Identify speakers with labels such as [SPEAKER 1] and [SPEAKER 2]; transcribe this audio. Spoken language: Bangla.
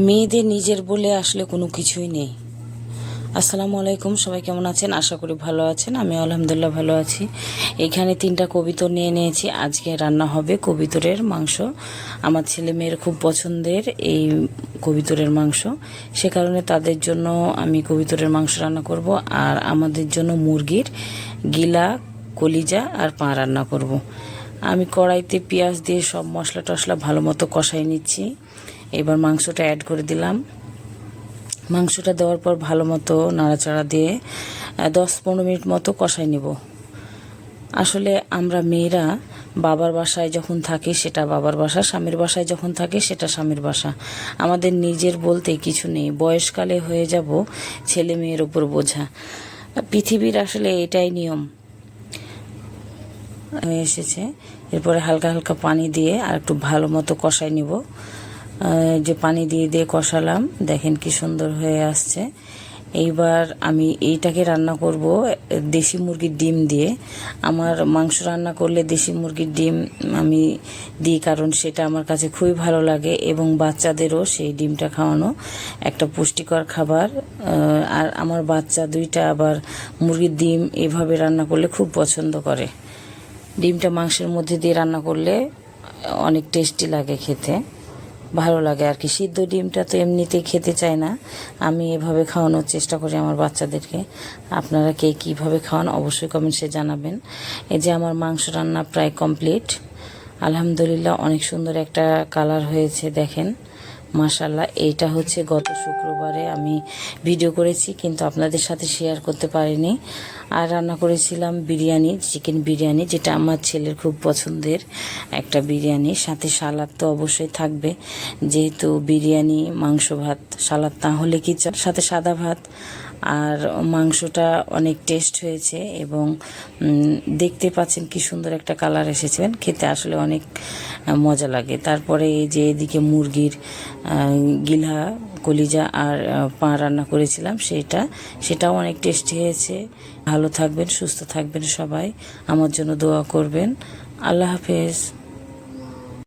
[SPEAKER 1] মেয়েদের নিজের বলে আসলে কোনো কিছুই নেই। আসসালামু আলাইকুম, সবাই কেমন আছেন? আশা করি ভালো আছেন। আমি আলহামদুলিল্লাহ ভালো আছি। এখানে 3টা কবিতর নিয়ে নিয়েছি। আজকে রান্না হবে কবিতরের মাংস। আমার ছেলে মেয়ের খুব পছন্দের এই কবিতরের মাংস, সে কারণে তাদের জন্য আমি কবিতরের মাংস রান্না করব, আর আমাদের জন্য মুরগির গিলা, কলিজা আর পা রান্না করব। আমি কড়াইতে পেঁয়াজ দিয়ে সব মশলা টশলা ভালো মতো কষাই নিচ্ছি। এবার মাংসটা অ্যাড করে দিলাম। মাংসটা দেওয়ার পর ভালো মতো নাড়াচাড়া দিয়ে 10-15 মিনিট মতো কষাই নেব। আসলে আমরা মেয়েরা বাবার বাসায় যখন থাকি সেটা বাবার বাসা, স্বামীর বাসায় যখন থাকি সেটা স্বামীর বাসা। আমাদের নিজের বলতে কিছু নেই। বয়সকালে হয়ে যাব ছেলে মেয়ের উপর বোঝা। পৃথিবীর আসলে এটাই নিয়ম হয়ে এসেছে। এরপরে হালকা হালকা পানি দিয়ে আর একটু ভালো মতো কষাই নিব। যে পানি দিয়ে দিয়ে কষালাম, দেখেন কি সুন্দর হয়ে আসছে। এইবার আমি এইটাকে রান্না করব দেশি মুরগির ডিম দিয়ে। আমার মাংস রান্না করলে দেশি মুরগির ডিম আমি দিই, কারণ সেটা আমার কাছে খুবই ভালো লাগে এবং বাচ্চাদেরও সেই ডিমটা খাওয়ানো একটা পুষ্টিকর খাবার। আর আমার বাচ্চা 2টা আবার মুরগির ডিম এভাবে রান্না করলে খুব পছন্দ করে। ডিমটা মাংসের মধ্যে দিয়ে রান্না করলে অনেক টেস্টি লাগে, খেতে ভালো লাগে আর কি। সিদ্ধ ডিমটা তো এমনিতেই খেতে চায় না, আমি এভাবে খাওয়ানোর চেষ্টা করি আমার বাচ্চাদেরকে। আপনারা কে কীভাবে খাওয়ান অবশ্যই কমেন্টসে জানাবেন। এই যে আমার মাংস রান্না প্রায় কমপ্লিট, আলহামদুলিল্লাহ অনেক সুন্দর একটা কালার হয়েছে, দেখেন মাশাল্লাহ। এইটা হচ্ছে গত শুক্রবারে আমি ভিডিও করেছি, কিন্তু আপনাদের সাথে শেয়ার করতে পারিনি। আর রান্না করেছিলাম বিরিয়ানি, চিকেন বিরিয়ানি, যেটা আমার ছেলের খুব পছন্দের একটা বিরিয়ানি। সাথে সালাদ তো অবশ্যই থাকবে, যেহেতু বিরিয়ানি, মাংস, ভাত, সালাদ না হলে কি সাথে সাদা ভাত। আর মাংসটা অনেক টেস্ট হয়েছে এবং দেখতে পাচ্ছেন কি সুন্দর একটা কালার এসেছে, খেতে আসলে অনেক মজা লাগে। তারপরে এই যে এদিকে মুরগির গিলা, কলিজা আর পা রান্না করেছিলাম, সেটাও অনেক টেস্টি হয়েছে। ভালো থাকবেন, সুস্থ থাকবেন সবাই, আমার জন্য দোয়া করবেন। আল্লাহ হাফেজ।